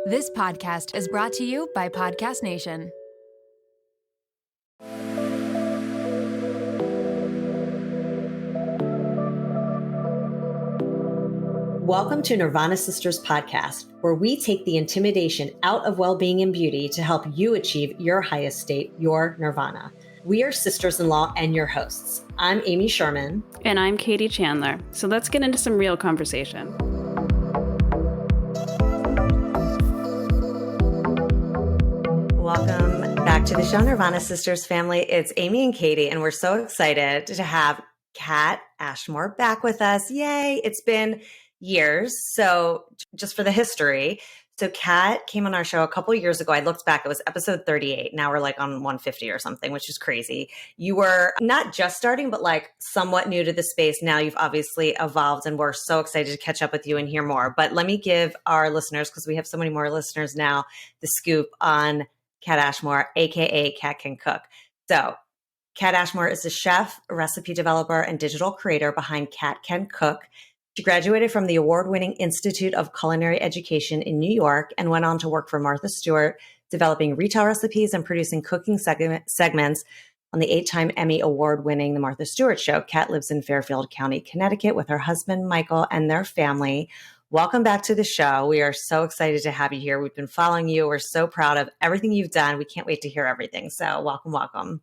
This podcast is brought to you by Podcast Nation. Welcome to Nirvana Sisters podcast, where we take the intimidation out of well-being and beauty to help you achieve your highest state, your nirvana. We are sisters-in-law and your hosts. I'm Amy Sherman. And I'm Katie Chandler. So let's get into some real conversation. Welcome back to the show, Nirvana Sisters family. It's Amy and Katie, and we're so excited to have Kat Ashmore back with us. Yay! It's been years. So just for the history, so Kat came on our show a couple of years ago. I looked back, it was episode 38. Now we're like on 150 or something, which is crazy. You were not just starting, but like somewhat new to the space. Now you've obviously evolved, and we're so excited to catch up with you and hear more. But let me give our listeners, because we have so many more listeners now, the scoop on Kat Ashmore, aka Kat Can Cook. So Kat Ashmore is a chef, recipe developer, and digital creator behind Kat Can Cook. She graduated from the award-winning Institute of Culinary Education in New York and went on to work for Martha Stewart, developing retail recipes and producing cooking segments on the 8-time Emmy award-winning The Martha Stewart Show. Kat lives in Fairfield County, Connecticut with her husband, Michael, and their family. Welcome back to the show. We are so excited to have you here. We've been following you. We're so proud of everything you've done. We can't wait to hear everything. So welcome.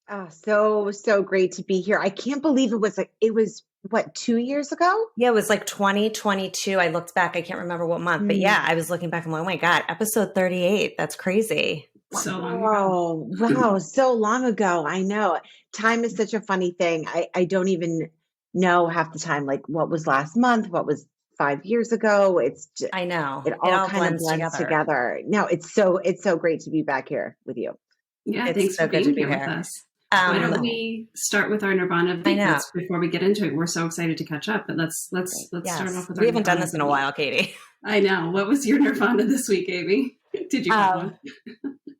Oh, so great to be here. I can't believe it was what, 2 years ago? Yeah, it was like 2022. I looked back. I can't remember what month, but yeah, I was looking back. I'm like, oh my God, episode 38. That's crazy. So long ago. Wow. So long ago. I know. Time is such a funny thing. I don't even know half the time, like what was last month, what was 5 years ago. It's just, I know. it all kind of blends together. No, it's so great to be back here with you. Yeah, thanks for being here with us. Why don't we start with our Nirvana of the week before we get into it? We're so excited to catch up, but let's start off with our We haven't done this in a while, Katie. I know. What was your Nirvana this week, Amy? Did you have one?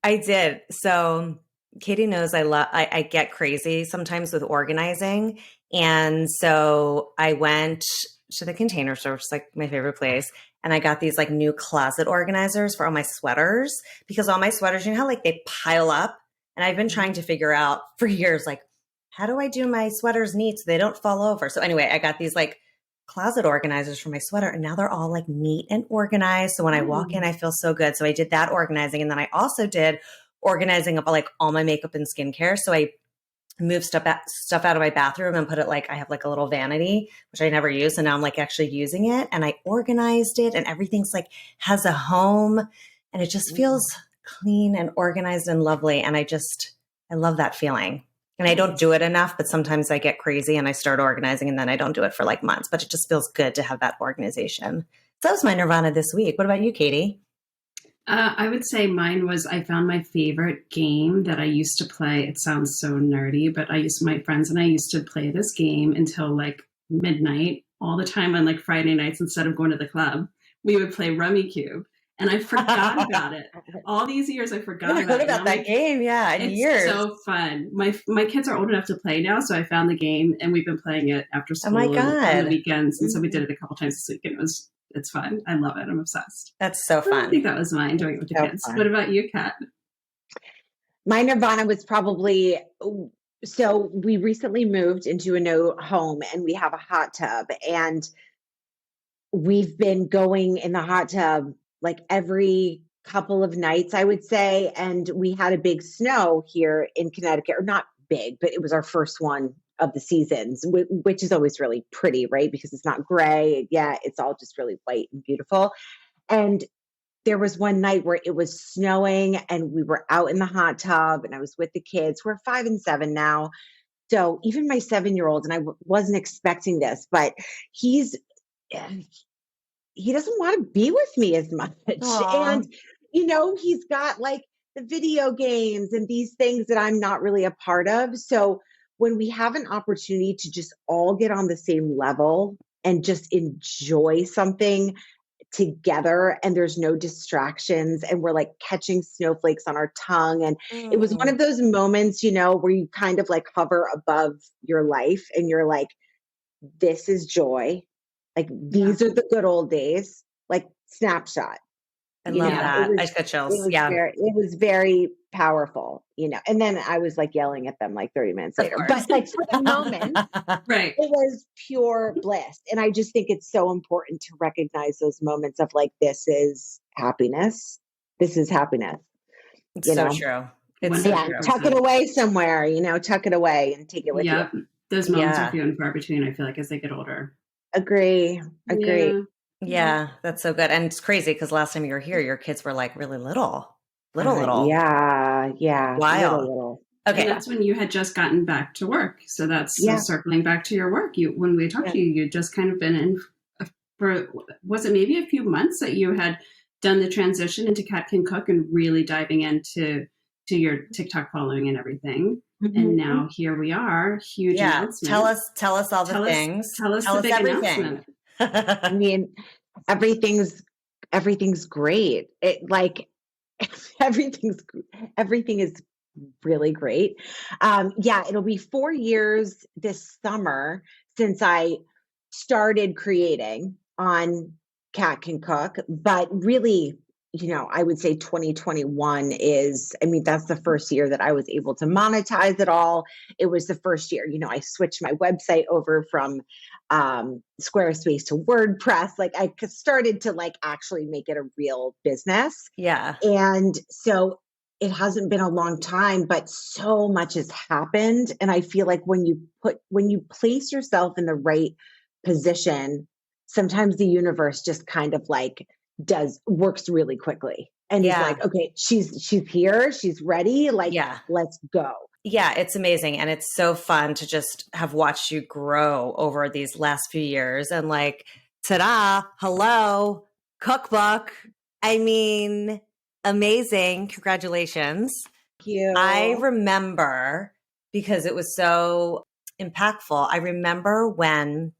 I did. So Katie knows I get crazy sometimes with organizing. And so I went to the Container Store, which is like my favorite place. And I got these like new closet organizers for all my sweaters, because all my sweaters, you know how like they pile up? And I've been trying to figure out for years, like, how do I do my sweaters neat so they don't fall over? So anyway, I got these like closet organizers for my sweater, and now they're all like neat and organized. So when I walk in, I feel so good. So I did that organizing. And then I also did organizing up like all my makeup and skincare. So I moved stuff out of my bathroom and put it like, I have like a little vanity, which I never use. And now I'm like actually using it, and I organized it, and everything's like has a home, and it just feels clean and organized and lovely. And I love that feeling. And I don't do it enough, but sometimes I get crazy and I start organizing, and then I don't do it for like months, but it just feels good to have that organization. So that was my Nirvana this week. What about you, Katie? I would say mine was, I found my favorite game that I used to play. It sounds so nerdy, but my friends and I used to play this game until like midnight all the time on like Friday nights. Instead of going to the club, we would play Rummy Cube. And I forgot about it. All these years, I forgot about it. I heard about that game, yeah, in years. It's so fun. My kids are old enough to play now, so I found the game, and we've been playing it after school on the weekends. And so we did it a couple times this week, and it's fun. I love it. I'm obsessed. That's so fun. I think that was mine, doing it with the kids. Fun. What about you, Kat? My Nirvana was probably, so we recently moved into a new home, and we have a hot tub, and we've been going in the hot tub like every couple of nights, I would say. And we had a big snow here in Connecticut, or not big, but it was our first one of the seasons, which is always really pretty, right? Because it's not gray. Yeah, it's all just really white and beautiful. And there was one night where it was snowing, and we were out in the hot tub, and I was with the kids. We're 5 and 7 now. So even my 7-year-old, and I wasn't expecting this, but he doesn't want to be with me as much. Aww. And, he's got like the video games and these things that I'm not really a part of. So when we have an opportunity to just all get on the same level and just enjoy something together, and there's no distractions, and we're like catching snowflakes on our tongue. And it was one of those moments, where you kind of like hover above your life, and you're like, this is joy. Like, these are the good old days, like snapshot. I love that. I just got chills. Yeah. It was very powerful, and then I was like yelling at them like 30 minutes Of later, course. but like for the moment, Right. it was pure bliss. And I just think it's so important to recognize those moments of like, this is happiness. This is happiness. It's so true. It's so Yeah, true. tuck it away somewhere, tuck it away and take it with Yep. you. Those moments are few and far between, I feel like, as they get older. Agree. Yeah, that's so good. And it's crazy because last time you were here, your kids were like really little. Yeah. Wild. Little. Okay. And that's when you had just gotten back to work. So that's circling back to your work. When we talked to you, you'd just kind of been in for, was it maybe a few months that you had done the transition into Cat Can Cook and really diving into your TikTok following and everything. Mm-hmm. And now here we are, huge announcement. Tell us all the things. Tell us the big everything. announcement. I mean, everything's great. It like everything is really great. It'll be 4 years this summer since I started creating on Cat Can Cook, but really, I would say 2021 that's the first year that I was able to monetize it all. It was the first year, I switched my website over from Squarespace to WordPress. Like I started to like actually make it a real business. Yeah. And so it hasn't been a long time, but so much has happened. And I feel like when you place yourself in the right position, sometimes the universe just kind of like works really quickly. And it's like, okay, she's here, she's ready. Like, let's go. Yeah, it's amazing. And it's so fun to just have watched you grow over these last few years and like, ta-da, hello, cookbook. I mean, amazing. Congratulations. Thank you. I remember, because it was so impactful, I remember when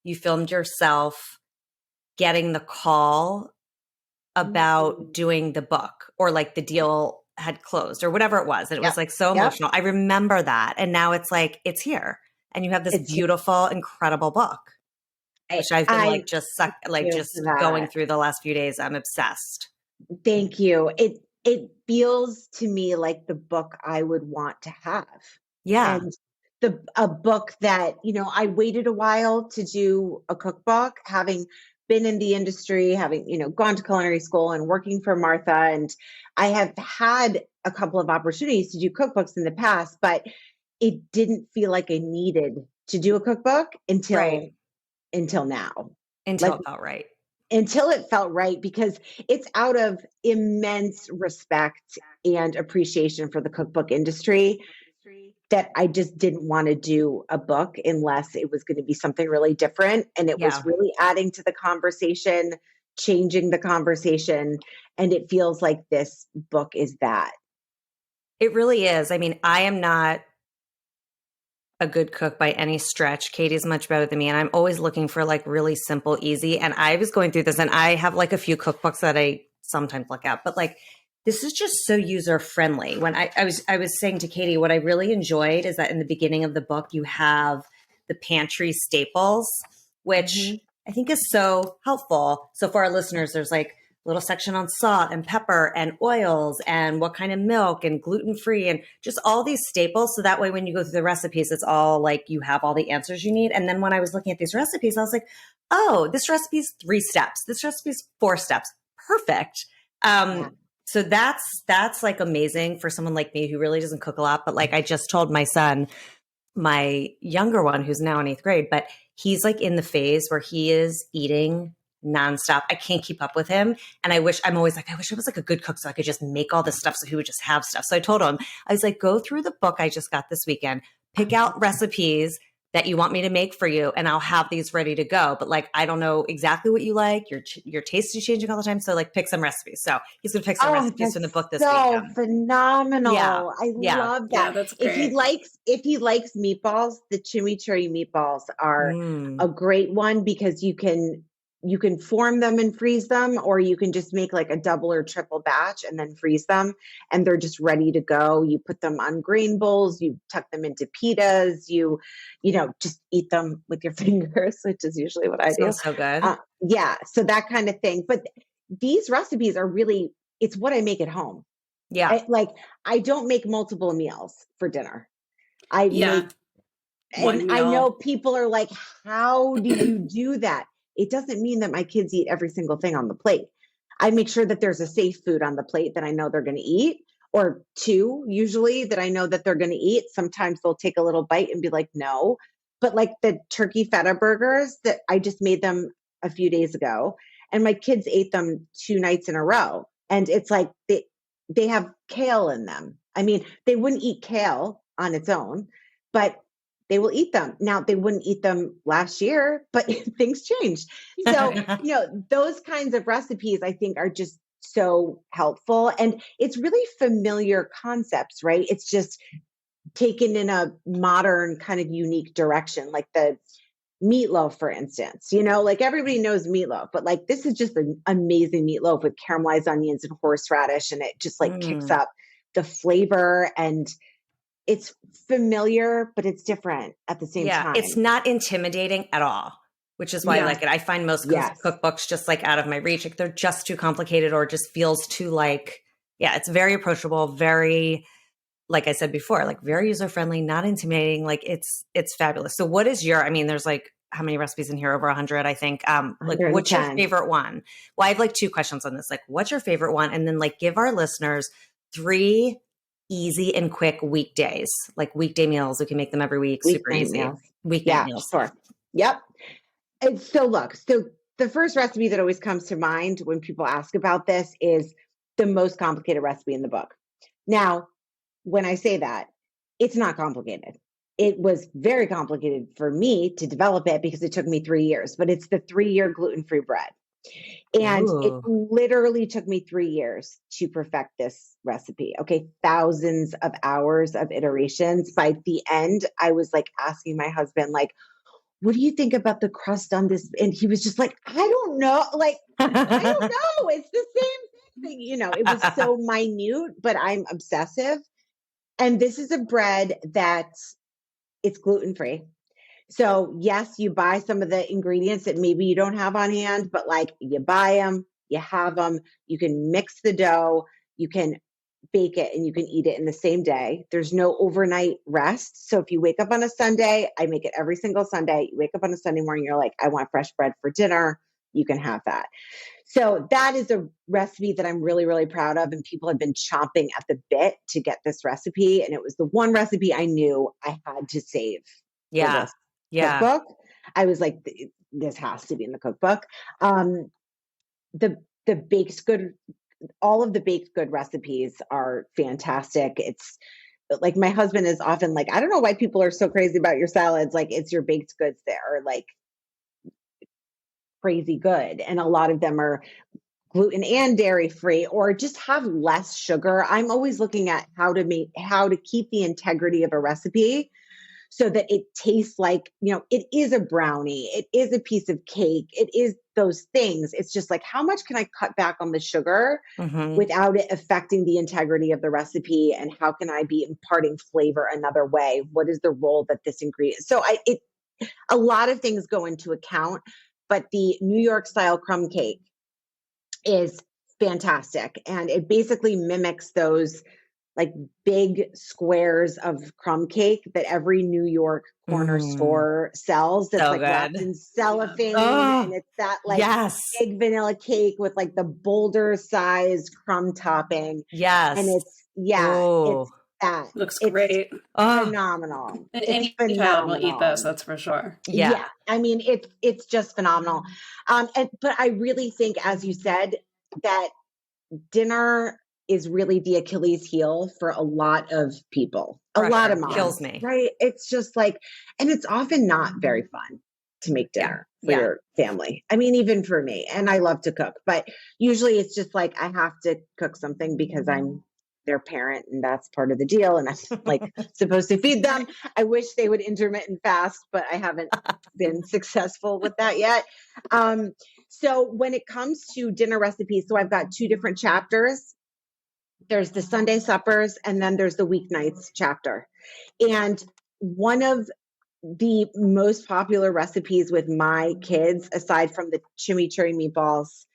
you filmed yourself getting the call about doing the book, or like the deal had closed or whatever it was. And it was like so emotional. I remember that. And now it's like, it's here. And you have this beautiful, incredible book, which I've been just going through the last few days. I'm obsessed. Thank you. It feels to me like the book I would want to have. Yeah. And a book that, I waited a while to do a cookbook, having been in the industry, having, gone to culinary school and working for Martha. And I have had a couple of opportunities to do cookbooks in the past, but it didn't feel like I needed to do a cookbook until now. Until it felt right. Until it felt right, because it's out of immense respect and appreciation for the cookbook industry that I just didn't want to do a book unless it was going to be something really different. And it was really adding to the conversation, changing the conversation. And it feels like this book is that. It really is. I mean, I am not a good cook by any stretch. Katie's much better than me. And I'm always looking for like really simple, easy. And I was going through this, and I have like a few cookbooks that I sometimes look at, but like, this is just so user friendly. When I was saying to Katie, what I really enjoyed is that in the beginning of the book, you have the pantry staples, which I think is so helpful. So for our listeners, there's like a little section on salt and pepper and oils and what kind of milk and gluten-free and just all these staples. So that way, when you go through the recipes, it's all like you have all the answers you need. And then when I was looking at these recipes, I was like, oh, this recipe is 3 steps. This recipe is 4 steps. Perfect. So that's like amazing for someone like me who really doesn't cook a lot. But like I just told my son, my younger one, who's now in 8th grade, but he's like in the phase where he is eating nonstop. I can't keep up with him. And I'm always like, I wish I was like a good cook so I could just make all this stuff so he would just have stuff. So I told him, I was like, go through the book I just got this weekend, pick out recipes that you want me to make for you, and I'll have these ready to go. But like, I don't know exactly what you like. Your taste is changing all the time. So like, pick some recipes. So he's going to pick some recipes from the book this weekend. So phenomenal. Yeah. I love that. Yeah, that's great. If he likes meatballs, the chimichurri meatballs are a great one, because you can form them and freeze them, or you can just make like a double or triple batch and then freeze them, and they're just ready to go. You put them on grain bowls, you tuck them into pitas, you just eat them with your fingers, which is usually what I do. So good. So that kind of thing. But these recipes are really, it's what I make at home. Yeah. I don't make multiple meals for dinner. I make, one and I meal. know people are like, how do you do that? It doesn't mean that my kids eat every single thing on the plate. I make sure that there's a safe food on the plate that I know they're going to eat, or two usually that I know that they're going to eat. Sometimes they'll take a little bite and be like, no. But like the turkey feta burgers that I just made them a few days ago, and my kids ate them 2 nights in a row. And it's like they have kale in them. I mean, they wouldn't eat kale on its own, but they will eat them. Now, they wouldn't eat them last year, but things changed. So, those kinds of recipes I think are just so helpful. And it's really familiar concepts, right? It's just taken in a modern kind of unique direction, like the meatloaf, for instance. Like everybody knows meatloaf, but like this is just an amazing meatloaf with caramelized onions and horseradish, and it just like kicks up the flavor, and it's familiar, but it's different at the same time. It's not intimidating at all, which is why I like it. I find most cookbooks just like out of my reach. Like they're just too complicated, or just feels too like, it's very approachable, very, like I said before, like very user-friendly, not intimidating. Like it's fabulous. So what is there's like, how many recipes in here? Over 100, I think. Like what's your favorite one? Well, I have like 2 questions on this. Like what's your favorite one? And then like give our listeners 3 easy and quick weekdays, like weekday meals. We can make them every week. Super easy. Weekday meals. Sure. Yep. And so the first recipe that always comes to mind when people ask about this is the most complicated recipe in the book. Now, when I say that, it's not complicated. It was very complicated for me to develop it because it took me 3 years, but it's the 3-year gluten-free bread. And it literally took me 3 years to perfect this recipe. Okay. Thousands of hours of iterations. By the end, I was like asking my husband, like, what do you think about the crust on this? And he was just like, I don't know. Like, I don't know. It's the same thing. It was so minute, but I'm obsessive. And this is a bread that it's gluten-free. So yes, you buy some of the ingredients that maybe you don't have on hand, but like you buy them, you have them, you can mix the dough, you can bake it, and you can eat it in the same day. There's no overnight rest. So if you wake up on a Sunday, I make it every single Sunday. You wake up on a Sunday morning, you're like, I want fresh bread for dinner. You can have that. So that is a recipe that I'm really, really proud of. And people have been chomping at the bit to get this recipe. And it was the one recipe I knew I had to save. Yeah. Cookbook. I was like, this has to be in the cookbook. The baked good, all of the baked good recipes are fantastic. It's like my husband is often like, I don't know why people are so crazy about your salads. Like it's your baked goods that are like crazy good. And a lot of them are gluten and dairy free, or just have less sugar. I'm always looking at how to keep the integrity of a recipe so that it tastes like, it is a brownie, it is a piece of cake, it is those things. It's just like, how much can I cut back on the sugar without it affecting the integrity of the recipe? And how can I be imparting flavor another way? What is the role that this ingredient? So a lot of things go into account, but the New York style crumb cake is fantastic. And it basically mimics those like big squares of crumb cake that every New York corner store sells. That's like wrapped in cellophane. And it's that like big vanilla cake with like the boulder sized crumb topping. Yes. And it's that. Looks great. Phenomenal. And any child will eat this, that's for sure. Yeah. I mean, it's just phenomenal. But I really think, as you said, that dinner is really the Achilles heel for a lot of people. A lot of moms. Kills me. Right? It's just like, and it's often not very fun to make dinner for your family. I mean, even for me, and I love to cook, but usually it's just like, I have to cook something because I'm their parent and that's part of the deal. And I'm like supposed to feed them. I wish they would intermittent fast, but I haven't been successful with that yet. So when it comes to dinner recipes, so I've got 2 different chapters. There's the Sunday suppers, and then there's the weeknights chapter. And one of the most popular recipes with my kids, aside from the chimichurri meatballs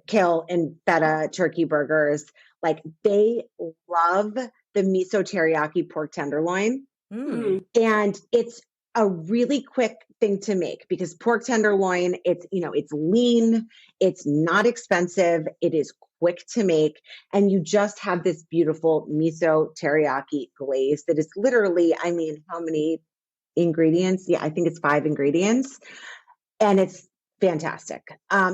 kill and feta turkey burgers. Like they love the miso teriyaki pork tenderloin. Mm. And it's a really quick thing to make because pork tenderloin, it's, it's lean, it's not expensive, it is quick to make, and you just have this beautiful miso teriyaki glaze that is literally, I mean, how many ingredients? Yeah, I think it's 5 ingredients, and it's fantastic.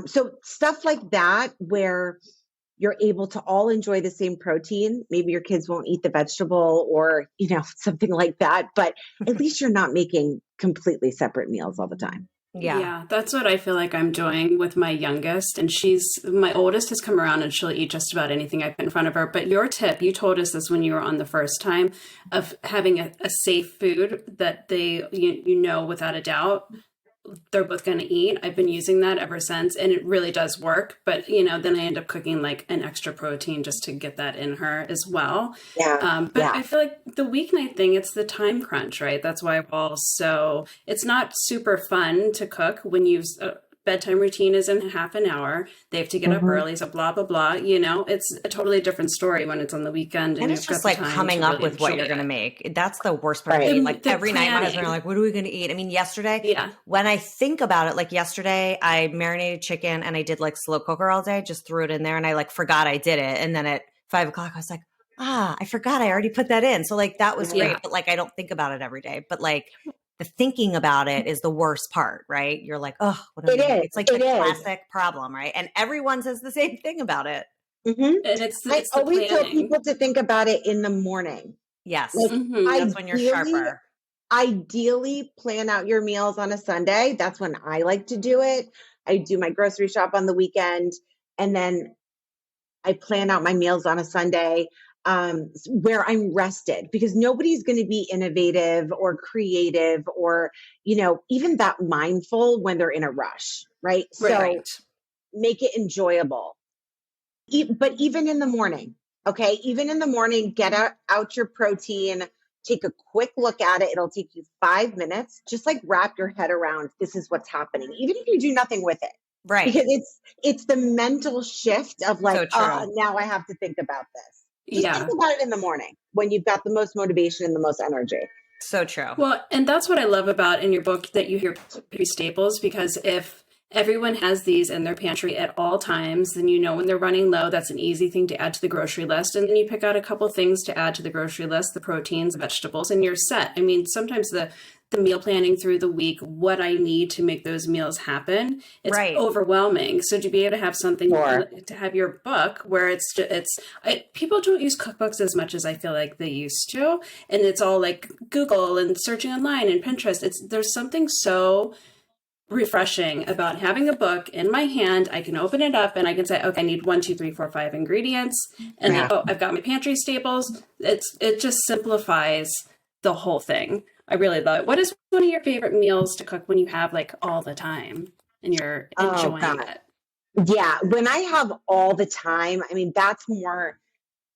So stuff like that where you're able to all enjoy the same protein. Maybe your kids won't eat the vegetable or, something like that, but at least you're not making completely separate meals all the time. Yeah, that's what I feel like I'm doing with my youngest. And my oldest has come around and she'll eat just about anything I put in front of her. But your tip, you told us this when you were on the first time, of having a safe food that you know without a doubt they're both going to eat. I've been using that ever since, and it really does work. But then I end up cooking like an extra protein just to get that in her as well. But I feel like the weeknight thing, it's the time crunch, right? That's why it's not super fun to cook when you've bedtime routine is in half an hour. They have to get up early, so blah, blah, blah. It's a totally different story when it's on the weekend. And it's just like coming up with what you're going to make. That's the worst part. Right. Like every night my husband are like, what are we going to eat? I mean, yesterday, when I think about it, like yesterday I marinated chicken and I did like slow cooker all day, just threw it in there and I like forgot I did it. And then at 5 o'clock, I was like, I forgot I already put that in. So like, that was great. But like, I don't think about it every day, but like, the thinking about it is the worst part, right? You're like, oh, what am I? It's like the classic problem, right? And everyone says the same thing about it. Mm-hmm. And it's I always tell people to think about it in the morning. Yes, that's when you're sharper. Ideally, plan out your meals on a Sunday. That's when I like to do it. I do my grocery shop on the weekend, and then I plan out my meals on a Sunday. Where I'm rested, because nobody's going to be innovative or creative or, even that mindful when they're in a rush, right? So make it enjoyable. But even in the morning, okay? Even in the morning, get out your protein, take a quick look at it. It'll take you 5 minutes. Just like wrap your head around, this is what's happening, even if you do nothing with it. Right. Because it's the mental shift of like, now I have to think about this. Just think about it in the morning when you've got the most motivation and the most energy. So true. Well, and that's what I love about in your book, that you hear staples, because if everyone has these in their pantry at all times, then when they're running low, that's an easy thing to add to the grocery list. And then you pick out a couple things to add to the grocery list, the proteins, vegetables, and you're set. I mean, sometimes the meal planning through the week, what I need to make those meals happen, it's overwhelming. So to be able to have something, to have your book where people don't use cookbooks as much as I feel like they used to. And it's all like Google and searching online and Pinterest. There's something so refreshing about having a book in my hand. I can open it up and I can say, okay, I need 1, 2, 3, 4, 5 ingredients. And then, I've got my pantry staples. It just simplifies the whole thing. I really love it. What is one of your favorite meals to cook when you have like all the time and you're enjoying it? Yeah. When I have all the time, I mean, that's more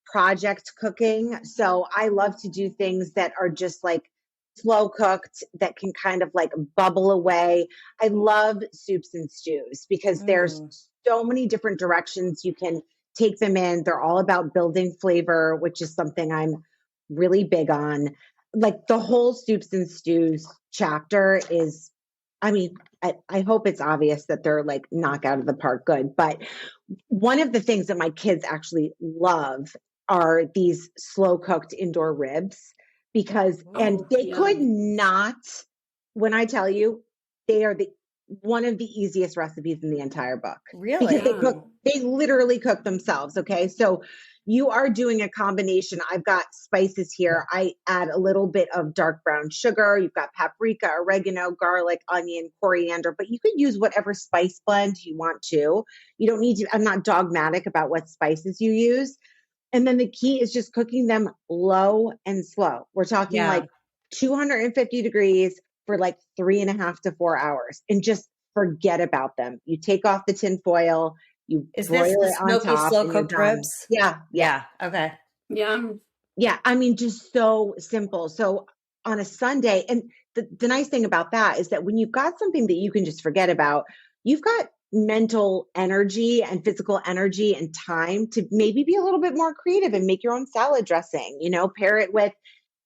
project cooking. So I love to do things that are just like slow cooked, that can kind of like bubble away. I love soups and stews because there's so many different directions you can take them in. They're all about building flavor, which is something I'm really big on. Like the whole soups and stews chapter is, I mean, I hope it's obvious that they're like knock out of the park good. But one of the things that my kids actually love are these slow cooked indoor ribs, because, and they could not, when I tell you, they are one of the easiest recipes in the entire book. Really? Because they literally cook themselves. Okay. So you are doing a combination. I've got spices here. I add a little bit of dark brown sugar. You've got paprika, oregano, garlic, onion, coriander, but you could use whatever spice blend you want to. You don't need to, I'm not dogmatic about what spices you use. And then the key is just cooking them low and slow. We're talking like 250 degrees for like 3.5 to 4 hours, and just forget about them. You take off the tin foil. You broil it on top. Slow cooked ribs? Yeah. Okay. Yeah. I mean, just so simple. So on a Sunday, and the nice thing about that is that when you've got something that you can just forget about, you've got mental energy and physical energy and time to maybe be a little bit more creative and make your own salad dressing, pair it with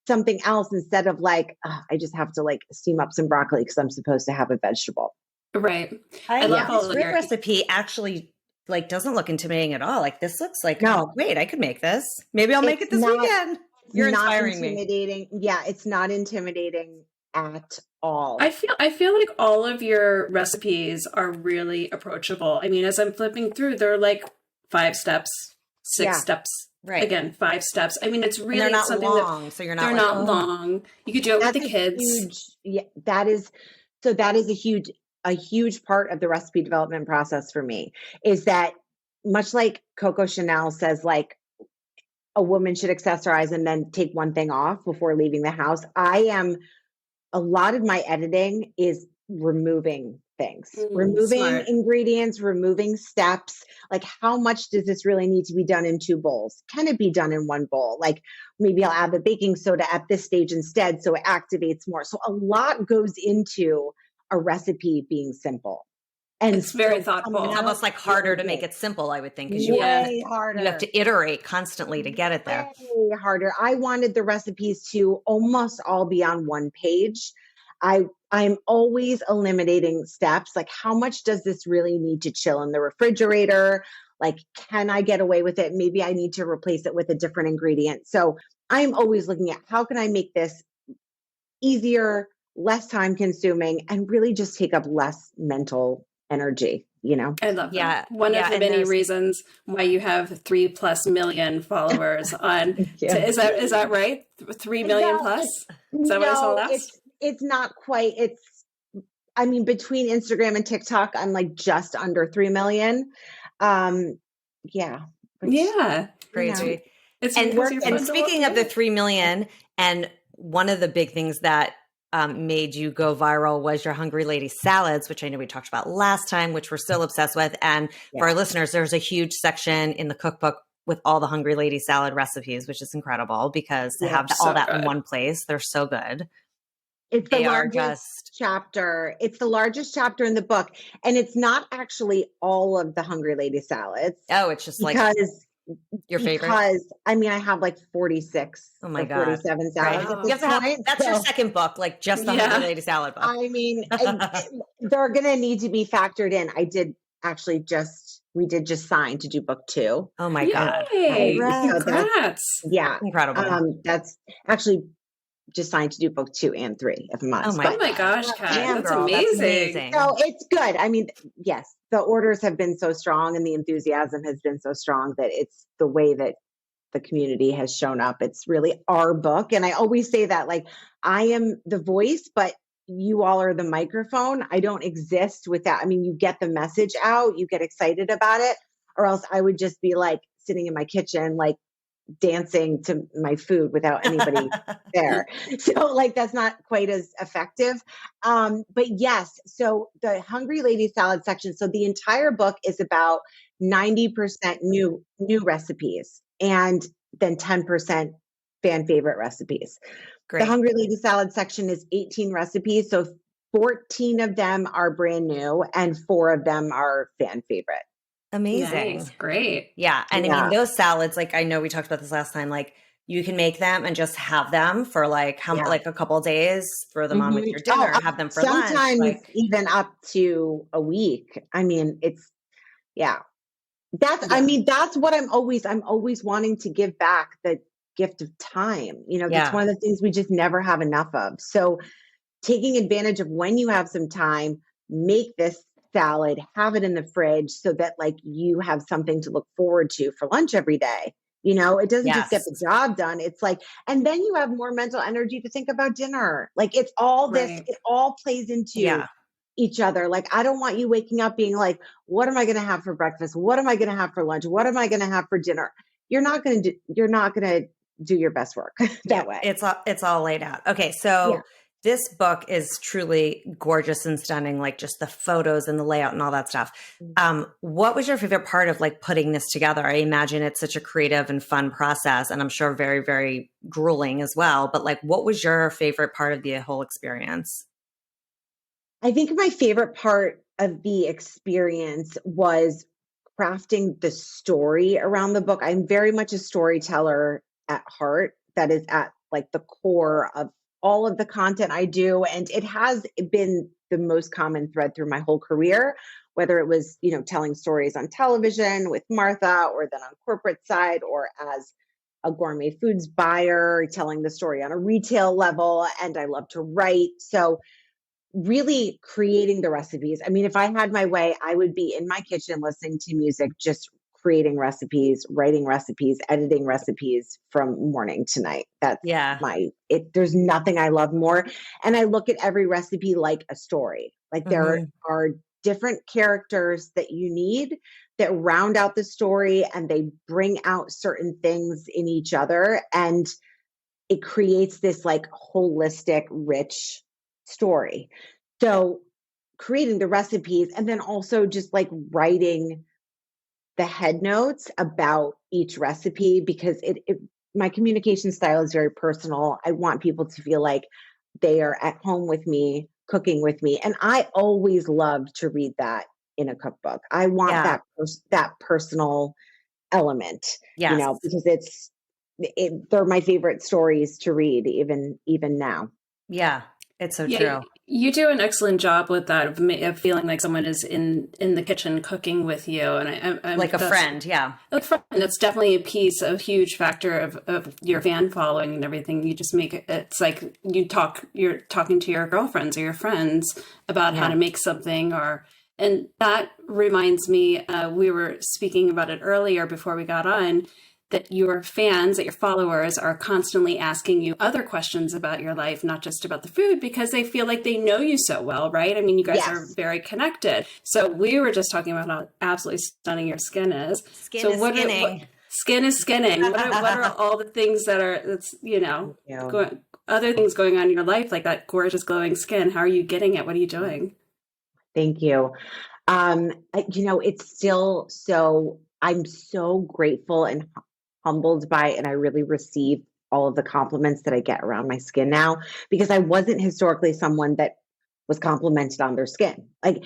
something else instead of like, I just have to like steam up some broccoli because I'm supposed to have a vegetable. Right. I love this all of fruit your recipe actually like doesn't look intimidating at all. Like this looks like, No. wait, I could make this. Maybe I'll make it this weekend. You're not inspiring me. intimidating. Yeah, it's not intimidating at all. I feel like all of your recipes are really approachable. I mean, as I'm flipping through, they're like 5 steps, 6 steps. Right. Again, 5 steps. I mean, it's really they're not something long, so you're not they're like, not long. You could do it with the kids. That is a huge part of the recipe development process for me is that much like Coco Chanel says, like a woman should accessorize and then take one thing off before leaving the house. A lot of my editing is removing things, removing Smart. ingredients, removing steps. Like, how much does this really need to be done in 2 bowls? Can it be done in 1 bowl? Like, maybe I'll add the baking soda at this stage instead, so it activates more. So a lot goes into a recipe being simple. And it's very thoughtful. It's almost like harder to make it simple, I would think, because way harder. You have to iterate constantly to get it there. Way harder. I wanted the recipes to almost all be on 1 page. I'm always eliminating steps. Like, how much does this really need to chill in the refrigerator? Like, can I get away with it? Maybe I need to replace it with a different ingredient. So I'm always looking at how can I make this easier, less time consuming, and really just take up less mental energy, I love that. Yeah. One of the many reasons why you have 3+ million followers on, is that right? 3 million plus? Is that what I saw last? It's not quite. Between Instagram and TikTok, I'm like just under 3 million. Yeah. Crazy. And speaking of the 3 million, and one of the big things that made you go viral was your Hungry Lady salads, which I know we talked about last time, which we're still obsessed with. And for our listeners, there's a huge section in the cookbook with all the Hungry Lady salad recipes, which is incredible because to have all that in one place, they're so good. It's the largest chapter. It's the largest chapter in the book. And it's not actually all of the Hungry Lady salads. Oh, it's just like your favorite? Because I have like 46 or 47 salads. Right. You have to have, that's your second book, like just the Hungry Lady salad book. They're going to need to be factored in. We did just sign to do book 2. Oh my God. Congrats. Incredible. That's actually just signed to do book 2 and 3, if I'm honest. Oh my gosh, Kat. That's amazing. So it's good. Yes, the orders have been so strong and the enthusiasm has been so strong that it's the way that the community has shown up. It's really our book. And I always say that, like, I am the voice, but you all are the microphone. I don't exist without, you get the message out, you get excited about it, or else I would just be like sitting in my kitchen, like dancing to my food without anybody there. So like, that's not quite as effective. But yes, so the Hungry Lady salad section. So the entire book is about 90% new recipes and then 10% fan favorite recipes. Great. The Hungry Lady salad section is 18 recipes. So 14 of them are brand new and 4 of them are fan favorite. Amazing. Nice. Great. Yeah. And those salads, like I know we talked about this last time, like you can make them and just have them for like like a couple of days, throw them on with your dinner, have them for lunch. Sometimes even up to a week. That's what I'm always wanting to give back, the gift of time. That's one of the things we just never have enough of. So taking advantage of when you have some time, make this salad, have it in the fridge so that like you have something to look forward to for lunch every day. It doesn't just get the job done. It's like, and then you have more mental energy to think about dinner. Like it's all this, it all plays into each other. Like, I don't want you waking up being like, what am I going to have for breakfast? What am I going to have for lunch? What am I going to have for dinner? You're not going to do your best work that way. It's all laid out. Okay. So this book is truly gorgeous and stunning, like just the photos and the layout and all that stuff. What was your favorite part of like putting this together? I imagine it's such a creative and fun process, and I'm sure very, very grueling as well. But like, what was your favorite part of the whole experience? I think my favorite part of the experience was crafting the story around the book. I'm very much a storyteller at heart. That is at like the core of all of the content I do. And it has been the most common thread through my whole career, whether it was, telling stories on television with Martha, or then on corporate side, or as a gourmet foods buyer, telling the story on a retail level. And I love to write. So really creating the recipes. I mean, if I had my way, I would be in my kitchen listening to music, just creating recipes, writing recipes, editing recipes from morning to night. That's Yeah. there's nothing I love more. And I look at every recipe like a story. Like there are different characters that you need that round out the story, and they bring out certain things in each other. And it creates this like holistic, rich story. So creating the recipes, and then also just like writing the head notes about each recipe, because my communication style is very personal. I want people to feel like they are at home with me, cooking with me. And I always love to read that in a cookbook. I want that personal element, Yes. because they're my favorite stories to read, even now. Yeah, it's so true. You do an excellent job with that of feeling like someone is in the kitchen cooking with you, and I'm like a friend. Yeah, a friend. That's definitely a huge factor of your fan following and everything. You just make it's like you're talking to your girlfriends or your friends about how to make something, and that reminds me, we were speaking about it earlier before we got on, that your fans, that your followers are constantly asking you other questions about your life, not just about the food, because they feel like they know you so well, right? I mean, you guys are very connected. So we were just talking about how absolutely stunning your skin is. Skin is skinning. Skin is skinning. What are all the things other things going on in your life, like that gorgeous glowing skin? How are you getting it? What are you doing? Thank you. It's still I'm so grateful and humbled by, and I really receive all of the compliments that I get around my skin now, because I wasn't historically someone that was complimented on their skin. Like,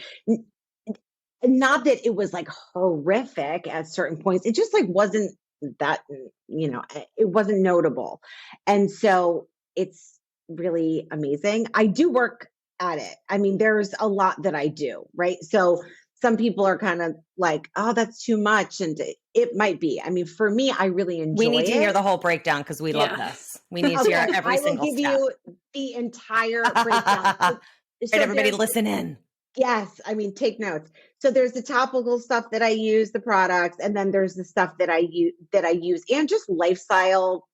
not that it was like horrific at certain points. It just like wasn't that, it wasn't notable. And so it's really amazing. I do work at it. I mean, there's a lot that I do, right? So some people are kind of like, oh, that's too much. And it might be. I mean, for me, I really enjoy it. We need to hear the whole breakdown, because we love this. We need to hear every single step. I will give you the entire breakdown. Right, everybody listen in. Yes. I mean, take notes. So there's the topical stuff that I use, the products, and then there's the stuff that I use, and just lifestyle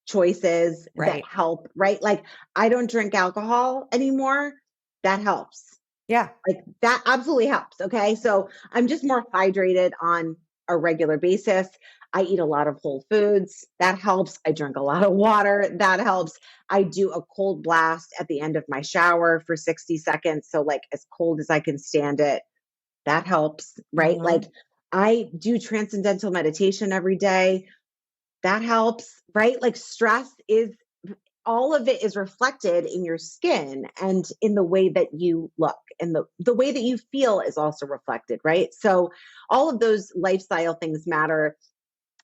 choices that help, right? Like, I don't drink alcohol anymore. That helps. Yeah. Like, that absolutely helps. Okay. So I'm just more hydrated on a regular basis. I eat a lot of whole foods. That helps. I drink a lot of water. That helps. I do a cold blast at the end of my shower for 60 seconds. So like as cold as I can stand it. That helps. Right. Like, I do transcendental meditation every day. That helps. Right. Like, stress all of it is reflected in your skin and in the way that you look, and the way that you feel is also reflected, right? So all of those lifestyle things matter.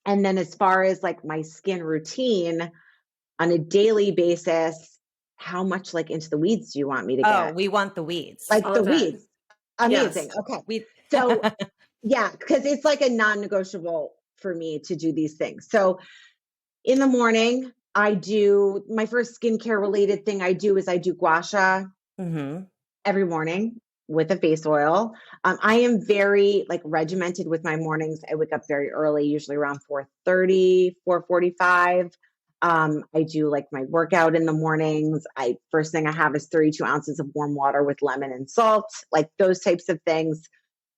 And then as far as like my skin routine on a daily basis, how much like into the weeds do you want me to get? Oh, we want the weeds. Like the weeds. Amazing. Yes. Okay. So yeah, because it's like a non-negotiable for me to do these things. So in the morning, I do my first skincare related thing I do gua sha every morning with a face oil. I am very like regimented with my mornings. I wake up very early, usually around 4:30, 4:45. I do like my workout in the mornings. First thing I have is 32 ounces of warm water with lemon and salt, like those types of things.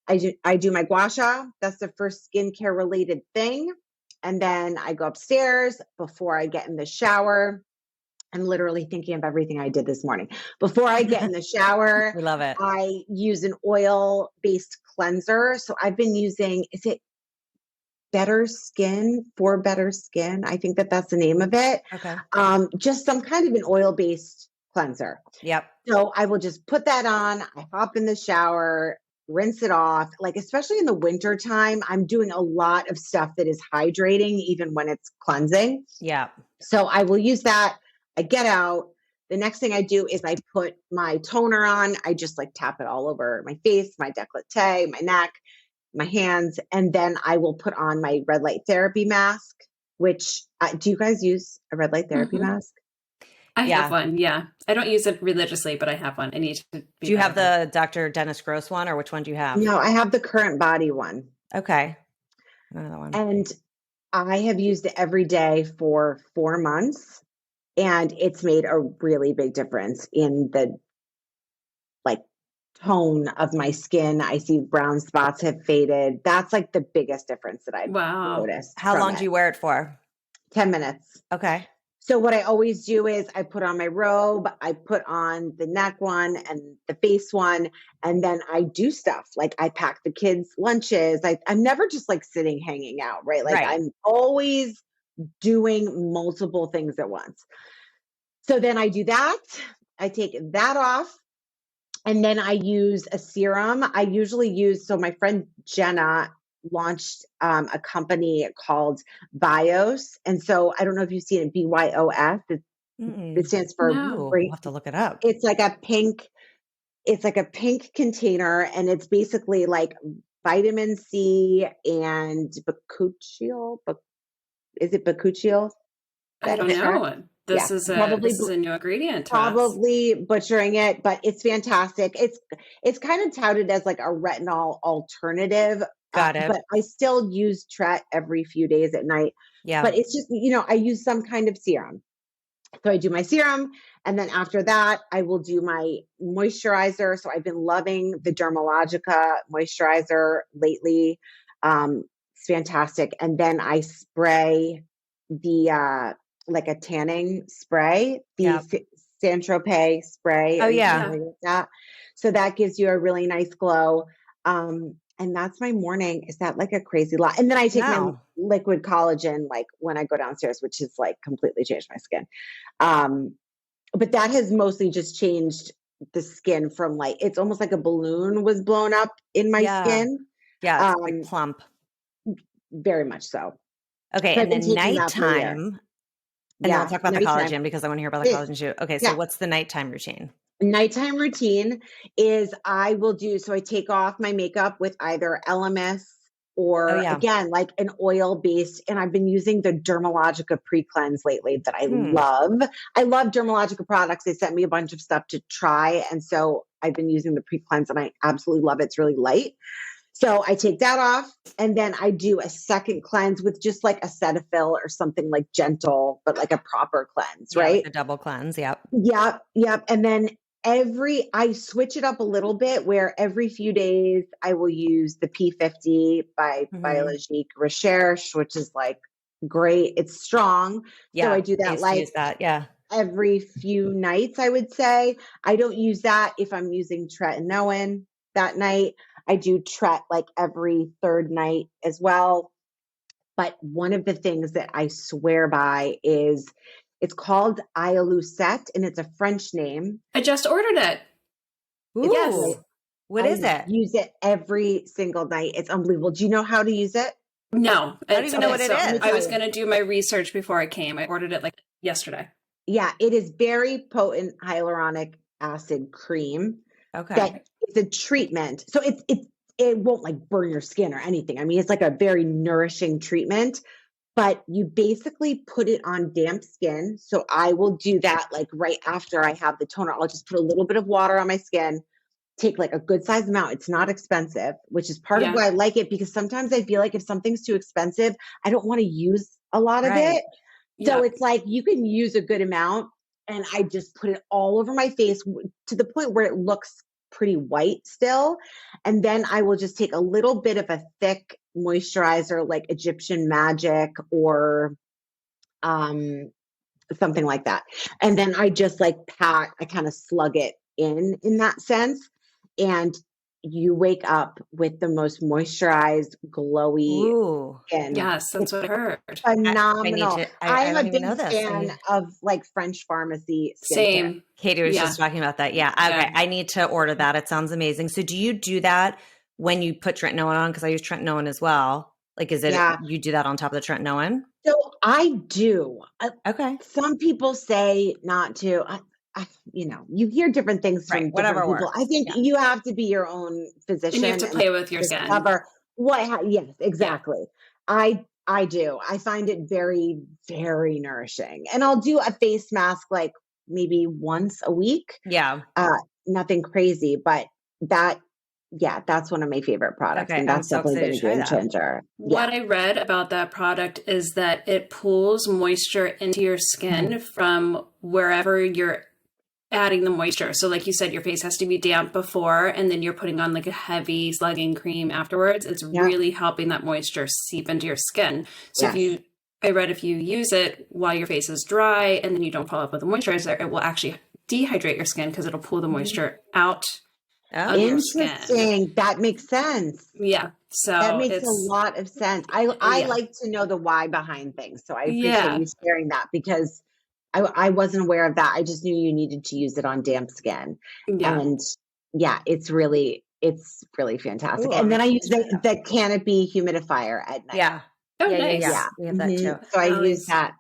I do my gua sha. That's the first skincare related thing. And then I go upstairs before I get in the shower. I'm literally thinking of everything I did this morning. Before I get in the shower, we love it. I use an oil-based cleanser. So I've been using, is it Better Skin, for Better Skin? I think that's the name of it. Okay. Just some kind of an oil-based cleanser. Yep. So I will just put that on. I hop in the shower, rinse it off. Like, especially in the winter time, I'm doing a lot of stuff that is hydrating, even when it's cleansing. Yeah. So I will use that. I get out. The next thing I do is I put my toner on. I just like tap it all over my face, my décolleté, my neck, my hands. And then I will put on my red light therapy mask, which do you guys use a red light therapy mask? I Yeah. have one. Yeah. I don't use it religiously, but I have one. I need to be Do you have better. the Dr. Dennis Gross one, or which one do you have? No, I have the Current Body one. Okay. Another one. And I have used it every day for 4 months, and it's made a really big difference in the like tone of my skin. I see brown spots have faded. That's like the biggest difference that I've Wow. noticed. How from long it. do you wear it for? 10 minutes. Okay. So what I always do is I put on my robe, I put on the neck one and the face one, and then I do stuff. Like I pack the kids' lunches. I'm never just like sitting hanging out, right? Like Right. I'm always doing multiple things at once. So then I do that. I take that off. And then I use a serum. I usually use, so my friend Jenna launched a company called Bios. And so I don't know if you've seen it, BYOS. It stands for No. Ooh, I'll have to look it up. It's like a pink container, and it's basically like vitamin C and bakuchiol. Is it bakuchiol? I don't know. This is a new ingredient to us. Probably butchering it, but it's fantastic. It's kind of touted as like a retinol alternative. Got it. But I still use Tret every few days at night. Yeah. But it's just, I use some kind of serum. So I do my serum, and then after that, I will do my moisturizer. So I've been loving the Dermalogica moisturizer lately. It's fantastic. And then I spray the like a tanning spray, the Saint Tropez spray. Oh, yeah. Like that. So that gives you a really nice glow. And that's my morning. Is that like a crazy lot? And then I take my liquid collagen like when I go downstairs, which has like completely changed my skin. But that has mostly just changed the skin from like, it's almost like a balloon was blown up in my skin. Yeah, it's like plump. Very much so. Okay, So and then nighttime. And then we'll talk about the collagen because I want to hear about the collagen too. Okay, so what's the nighttime routine? Nighttime routine is I will do, so I take off my makeup with either LMS or again, like an oil based, and I've been using the Dermalogica pre-cleanse lately that I love. I love Dermalogica products. They sent me a bunch of stuff to try. And so I've been using the pre-cleanse and I absolutely love it. It's really light. So I take that off, and then I do a second cleanse with just like a Cetaphil or something like gentle, but like a proper cleanse, right? Like a double cleanse. Yep. Yep. And then I switch it up a little bit where every few days I will use the P50 by Biologique Recherche, which is like great. It's strong. Yeah. So I do that like every few nights, I would say. I don't use that if I'm using tretinoin that night. I do Tret like every third night as well. But one of the things that I swear by is it's called Ialucet, and it's a French name. I just ordered it. Ooh. Yes. What is it? Use it every single night. It's unbelievable. Do you know how to use it? No. I don't even know what it is. I was going to do my research before I came. I ordered it like yesterday. Yeah, it is very potent hyaluronic acid cream. Okay. That is a treatment. So it won't like burn your skin or anything. I mean, it's like a very nourishing treatment, but you basically put it on damp skin. So I will do that like right after I have the toner. I'll just put a little bit of water on my skin, take like a good size amount. It's not expensive, which is part of why I like it, because sometimes I feel like if something's too expensive, I don't want to use a lot of it. So it's like you can use a good amount, and I just put it all over my face to the point where it looks pretty white still. And then I will just take a little bit of a thick moisturizer like Egyptian Magic or something like that. And then I just like I kind of slug it in that sense. And you wake up with the most moisturized, glowy skin. Yes, that's what I heard. Phenomenal. I'm a big fan of like French pharmacy skincare. Same. Katie was just talking about that. Yeah. Okay. I need to order that. It sounds amazing. So do you do that when you put tretinoin on, because I use tretinoin as well. Like, is it you do that on top of the tretinoin? So I do. Okay. Some people say not to. You hear different things from different people. Works. I think you have to be your own physician. And you have to play with your skin. Yes, exactly. Yeah. I do. I find it very, very nourishing. And I'll do a face mask like maybe once a week. Yeah. Nothing crazy, but that's one of my favorite products. Okay, And that's definitely been a game changer. What I read about that product is that it pulls moisture into your skin from wherever you're adding the moisture. So like you said, your face has to be damp before, and then you're putting on like a heavy slugging cream afterwards. It's really helping that moisture seep into your skin. So if you use it while your face is dry and then you don't follow up with a moisturizer, it will actually dehydrate your skin because it'll pull the moisture out of your skin. Interesting. That makes sense. Yeah. So that makes a lot of sense. I like to know the why behind things. So I appreciate you sharing that, because I wasn't aware of that. I just knew you needed to use it on damp skin. Yeah. And it's really fantastic. Ooh, and then I use the canopy humidifier at night. Yeah. Oh, nice. Yeah. We have that too. So I use that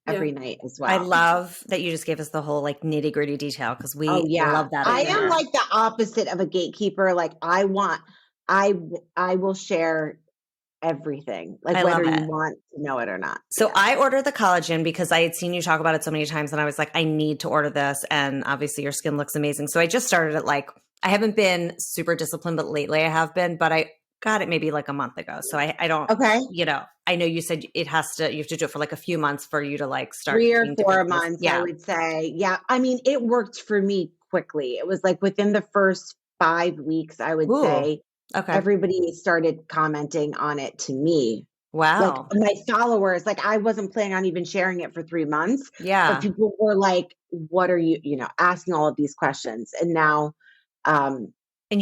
every night as well. I love that you just gave us the whole like nitty gritty detail, because we love that. I am like the opposite of a gatekeeper. Like I will share everything, like whether you want to know it or not. So I ordered the collagen because I had seen you talk about it so many times, and I was like, I need to order this. And obviously your skin looks amazing. So I just started it. Like, I haven't been super disciplined, but lately I have been, but I got it maybe like a month ago. So I don't, I know you said you have to do it for like a few months for you to like start 3 or 4 months. I would say. Yeah. I mean, it worked for me quickly. It was like within the first 5 weeks, I would say. Okay. Everybody started commenting on it to me. Wow. Like my followers, like I wasn't planning on even sharing it for 3 months. Yeah. But people were like, what are you, asking all of these questions. And now, and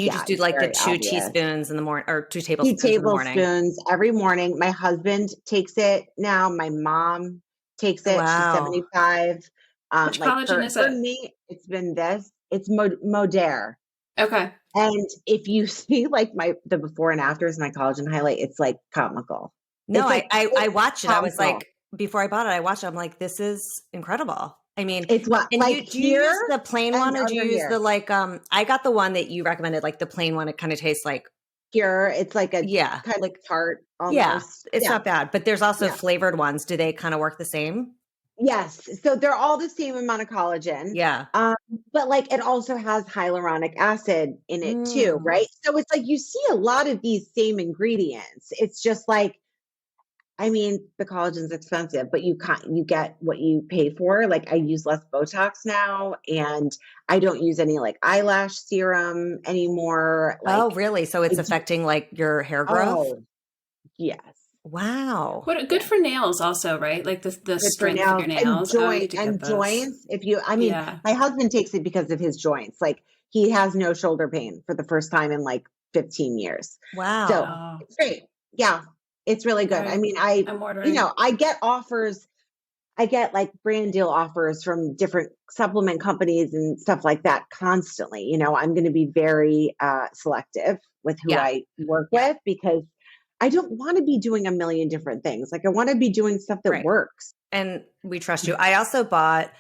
you just do like the 2 teaspoons in the morning, or 2 tablespoons in the morning. 2 tablespoons every morning. My husband takes it now. My mom takes it. Wow. She's 75. Which collagen is it? For me, it's been this. It's Modere. Okay. And if you see like the before and afters, my collagen highlight, it's like comical. No, I watched it. I was like, before I bought it, I watched it. I'm like, this is incredible. I mean, it's what, and like do you use the plain one, or do you use the like, I got the one that you recommended, like the plain one. It kind of tastes like pure. It's like a kind of like tart almost. Yeah, it's not bad, but there's also flavored ones. Do they kind of work the same? Yes. So they're all the same amount of collagen. Yeah. But like it also has hyaluronic acid in it too, right? So it's like you see a lot of these same ingredients. It's just like, I mean, the collagen's expensive, but you get what you pay for. Like I use less Botox now, and I don't use any like eyelash serum anymore. Like, oh, really? So it's affecting like your hair growth? Oh, yes. Wow. What good for nails also, right? Like the strength of your nails. And joints. My husband takes it because of his joints. Like he has no shoulder pain for the first time in like 15 years. Wow. So it's great. Yeah. It's really good. Right. I mean, I'm ordering. I get offers. I get like brand deal offers from different supplement companies and stuff like that constantly. I'm going to be very selective with who I work with, because I don't want to be doing a million different things. Like I want to be doing stuff that works. And we trust you. I also bought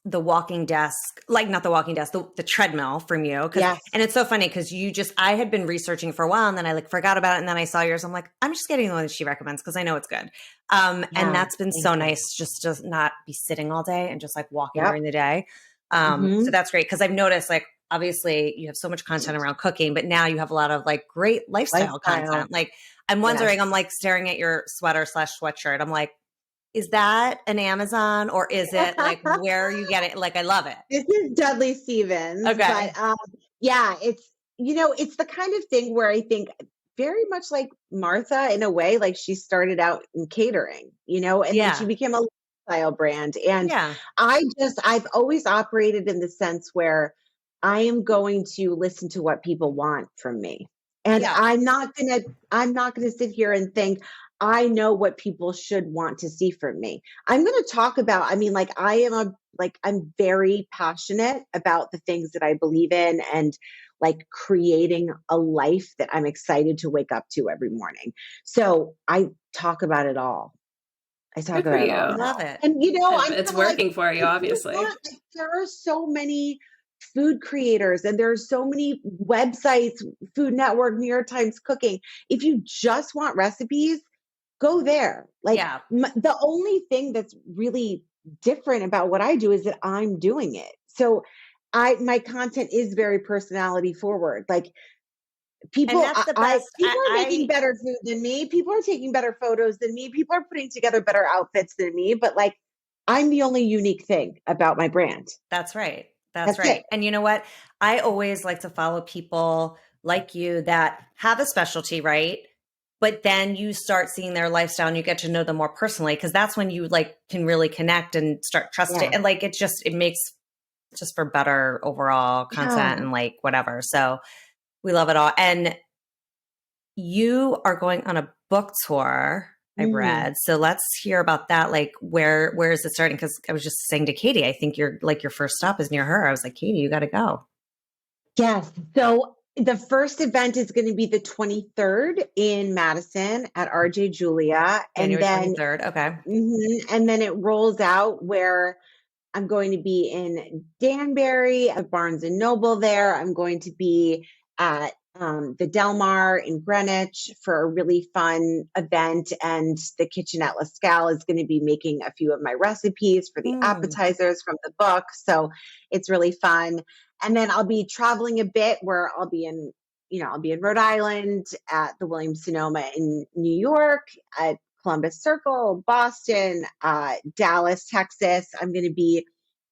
the walking desk, like not the walking desk, the treadmill from you. Yes. And it's so funny because I had been researching for a while, and then I like forgot about it. And then I saw yours. I'm like, I'm just getting the one that she recommends because I know it's good. And that's been so nice, just to not be sitting all day and just like walking during the day. So that's great. Cause I've noticed like, obviously you have so much content around cooking, but now you have a lot of like great lifestyle content. Like I'm wondering, I'm like staring at your sweater/sweatshirt. I'm like, is that an Amazon, or is it like where you get it? Like, I love it. This is Dudley Stevens. Okay. But it's, it's the kind of thing where I think very much like Martha in a way, like she started out in catering, and then she became a lifestyle brand. And I've always operated in the sense where I am going to listen to what people want from me. And Yeah. I'm not gonna sit here and think I know what people should want to see from me. I'm gonna talk about, I mean, like I'm very passionate about the things that I believe in and like creating a life that I'm excited to wake up to every morning. So I talk about it all. I talk Good for about it you. all. Love it. And I'm It's kind of like, working for you, if obviously. like, there are so many food creators and there are so many websites, Food Network, New York Times Cooking. If you just want recipes, go there. Like Yeah. the only thing that's really different about what I do is that I'm doing it. So my content is very personality forward. Like And people, that's the best. people are making better food than me. People are taking better photos than me. People are putting together better outfits than me. But like, I'm the only unique thing about my brand. That's right. That's That's right. it. And you know what? I always like to follow people like you that have a specialty, right? But then you start seeing their lifestyle and you get to know them more personally because that's when you like can really connect and start trusting. Yeah. And like it makes just for better overall content Yeah. and like whatever. So we love it all. And you are going on a book tour, I've read. So let's hear about that. Like where is it starting? Because I was just saying to Katie, I think your first stop is near her. I was like, Katie, you got to go. Yes. So the first event is going to be the 23rd in Madison at RJ Julia. And January then 23rd. Okay. and then it rolls out where I'm going to be in Danbury at Barnes and Noble there. I'm going to be at the Del Mar in Greenwich for a really fun event. And the Kitchenette Lascaux is going to be making a few of my recipes for the appetizers from the book. So it's really fun. And then I'll be traveling a bit where I'll be in Rhode Island at the Williams Sonoma in New York, at Columbus Circle, Boston, Dallas, Texas. I'm going to be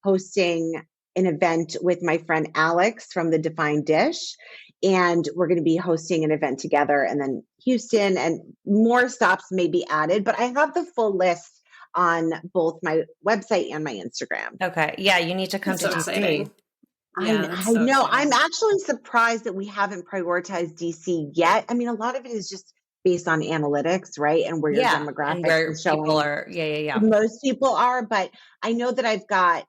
hosting an event with my friend Alex from the Defined Dish. And we're going to be hosting an event together. And then Houston and more stops may be added. But I have the full list on both my website and my Instagram. Okay. Yeah, you need to come That's to so DC. exciting. Yeah, I know. I'm actually surprised that we haven't prioritized DC yet. I mean, a lot of it is just based on analytics, right? And where your And demographics where are showing people are. Yeah. most people are. But I know that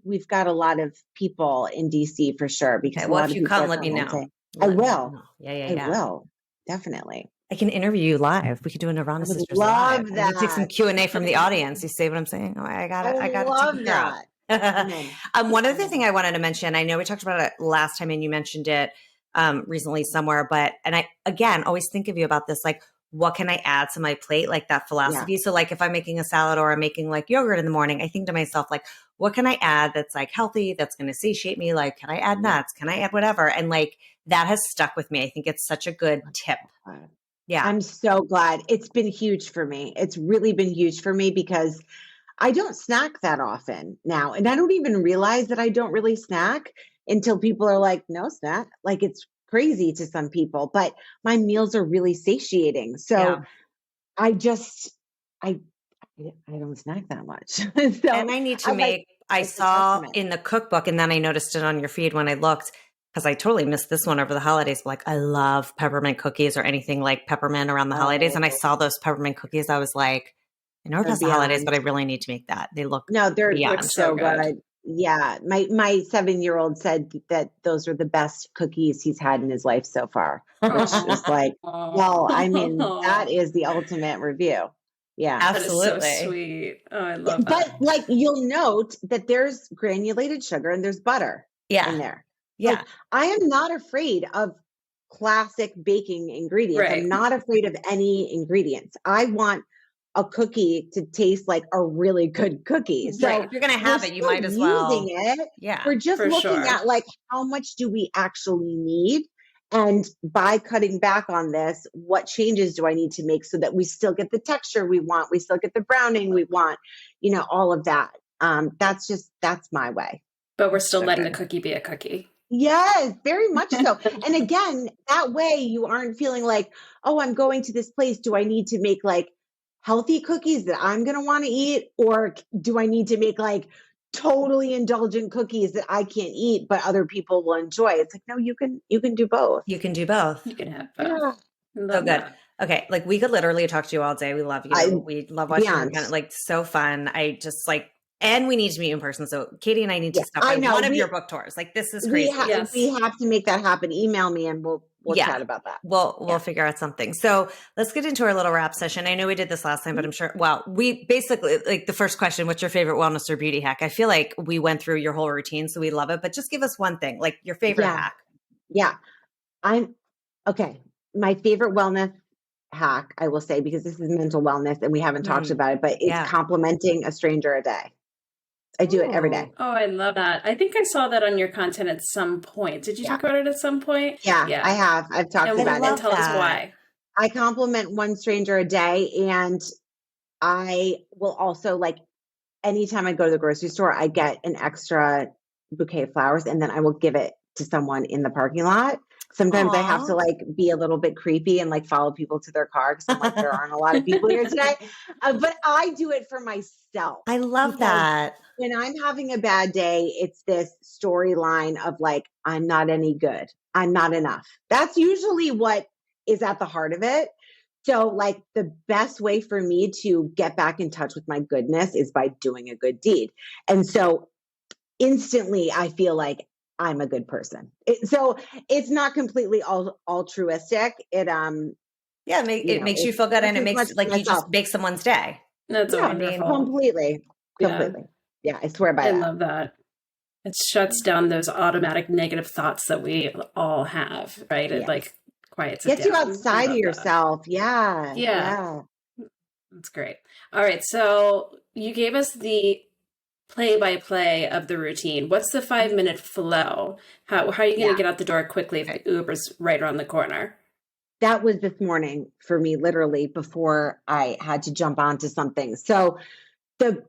we've got a lot of people in DC for sure because Okay. a Well, lot if of you people come, are let me know. commenting. I will. Yeah. I will. Definitely. I can interview you live. We could do a Nirvana I would Sisters love live. And we take some that. Q&A from the audience. You see what I'm saying? Oh, I got to love take care of. that. One other thing I wanted to mention, I know we talked about it last time and you mentioned it recently somewhere, and I, again, always think of you about this, like, what can I add to my plate? Like that philosophy. Yeah. So like if I'm making a salad or I'm making like yogurt in the morning, I think to myself, like, what can I add that's like healthy, that's going to satiate me? Like, can I add nuts? Can I add whatever? And like, that has stuck with me. I think it's such a good tip. Yeah. I'm so glad. It's been huge for me. It's really been huge for me because I don't snack that often now. And I don't even realize that I don't really snack until people are like, no snack. Like it's crazy to some people, but my meals are really satiating. So I don't snack that much. So, and I need to I saw in the cookbook and then I noticed it on your feed when I looked, because I totally missed this one over the holidays. Like I love peppermint cookies or anything like peppermint around the holidays. And I saw those peppermint cookies. I was like, I know it has the holidays, but I really need to make that. They look they're so good. Yeah. My 7-year-old said that those are the best cookies he's had in his life so far, which is like, well, I mean, that is the ultimate review. Yeah. Absolutely. That is so sweet. Oh, I love that. But like you'll note that there's granulated sugar and there's butter in there. Yeah. Like, I am not afraid of classic baking ingredients. Right. I'm not afraid of any ingredients. I want a cookie to taste like a really good cookie. So if you're going to have it, you might as well. Using it. Yeah. We're just looking at like, how much do we actually need? And by cutting back on this, what changes do I need to make so that we still get the texture we want? We still get the browning we want, all of that. That's my way. But we're still letting the cookie be a cookie. Yes, very much so. And again, that way you aren't feeling like, oh, I'm going to this place. Do I need to make like healthy cookies that I'm going to want to eat? Or do I need to make like totally indulgent cookies that I can't eat, but other people will enjoy. It's like, no, you can do both. You can do both. You can have both. Yeah. I So love good. that. Okay. Like we could literally talk to you all day. We love you. We love watching your Beyond. content. Like so fun. I just like, and we need to meet in person. So Katie and I need to Yeah, stop I by know. one of your book tours. Like this is We, crazy. Yes. we have to make that happen. Email me and we'll Yeah. chat about that. We'll figure out something. So let's get into our little wrap session. I know we did this last time, but I'm sure, well, we basically like the first question, what's your favorite wellness or beauty hack? I feel like we went through your whole routine, so we love it, but just give us one thing, like your favorite Yeah. hack. Yeah. Okay. My favorite wellness hack, I will say, because this is mental wellness and we haven't talked about it, but it's Yeah. complimenting a stranger a day. I do it every day. Oh, I love that. I think I saw that on your content at some point. Did you talk about it at some point? Yeah, I have. I've talked And about it. tell us why. I compliment one stranger a day, and I will also, like, anytime I go to the grocery store, I get an extra bouquet of flowers, and then I will give it to someone in the parking lot. Sometimes I have to like be a little bit creepy and like follow people to their car because I'm like, there aren't a lot of people here today. But I do it for myself. I love that. When I'm having a bad day, it's this storyline of like, I'm not any good. I'm not enough. That's usually what is at the heart of it. So like the best way for me to get back in touch with my goodness is by doing a good deed. And so instantly I feel like I'm a good person. So it's not completely altruistic. It makes you feel good, and it makes like you just make someone's day. That's wonderful. Completely. Yeah, I swear by that. I love that. It shuts down those automatic negative thoughts that we all have, right? It like quiets it down. Gets you outside of yourself. Yeah. That's great. All right. So you gave us the play-by-play of the routine. What's the 5-minute flow? How are you going to get out the door quickly if the Uber's right around the corner? That was this morning for me, literally before I had to jump onto something. So I've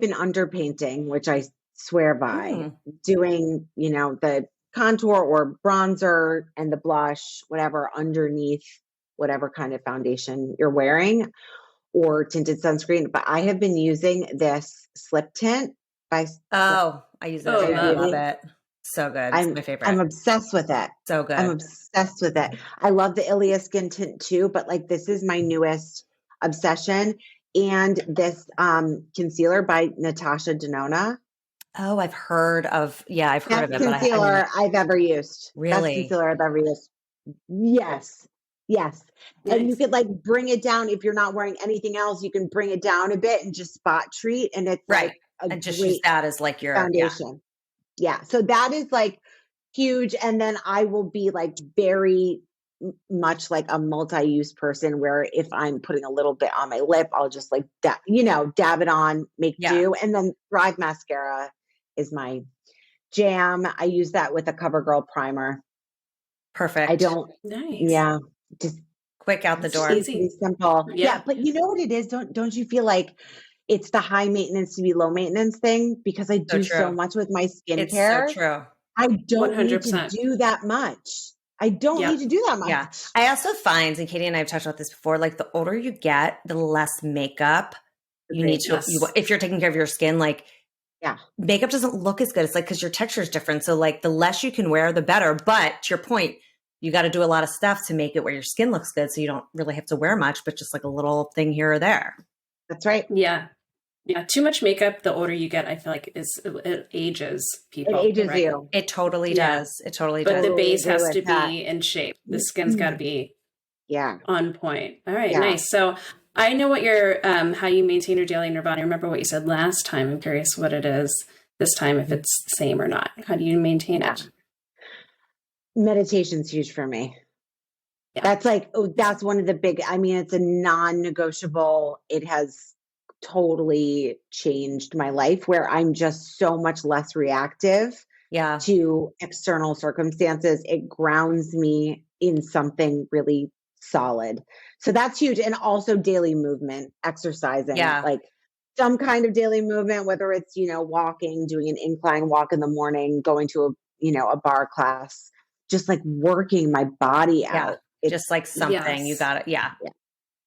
been underpainting, which I swear by, doing, the contour or bronzer and the blush, whatever, underneath whatever kind of foundation you're wearing, or tinted sunscreen. But I have been using this slip tint by I use it. I love it. So good. It's my favorite. I'm obsessed with it. So good. I'm obsessed with it. I love the Ilia skin tint too, but like this is my newest obsession. And this concealer by Natasha Denona. Oh, I've heard of it. Best concealer I've ever used. Really? Best concealer I've ever used. Yes. Nice. And you could like bring it down if you're not wearing anything else. You can bring it down a bit and just spot treat, and it's like and just use that as like your foundation. Yeah. So that is like huge. And then I will be like very much like a multi-use person where if I'm putting a little bit on my lip, I'll just like dab it on, make do. And then Thrive mascara is my jam. I use that with a CoverGirl primer. Perfect. I don't. Nice. Yeah. Just quick out the door. Easy, simple. Yeah. But you know what it is? Don't you feel like it's the high maintenance to be low maintenance thing? Because I do so much with my skincare. It's so true. I don't 100%. need to do that much. I don't need to do that much. Yeah. I also find, and Katie and I have touched about this before, like the older you get, the less makeup you need to, if you're taking care of your skin, like makeup doesn't look as good. It's like, cause your texture is different. So like the less you can wear, the better. But to your point, you got to do a lot of stuff to make it where your skin looks good. So you don't really have to wear much, but just like a little thing here or there. That's right. Yeah. Yeah. Too much makeup, the older you get, I feel like it ages people. It ages you. It totally does. It totally does. But the base has to be in shape. The skin's got to be on point. All right. Nice. So I know what your, how you maintain your daily nirvana. I remember what you said last time. I'm curious what it is this time, if it's the same or not. How do you maintain it? Meditation's huge for me. That's like, that's one of the big, it's a non-negotiable. It has totally changed my life where I'm just so much less reactive to external circumstances. It grounds me in something really solid. So that's huge. And also daily movement, exercising, like some kind of daily movement, whether it's, walking, doing an incline walk in the morning, going to a bar class, just like working my body out. Just like something you got it. Yeah.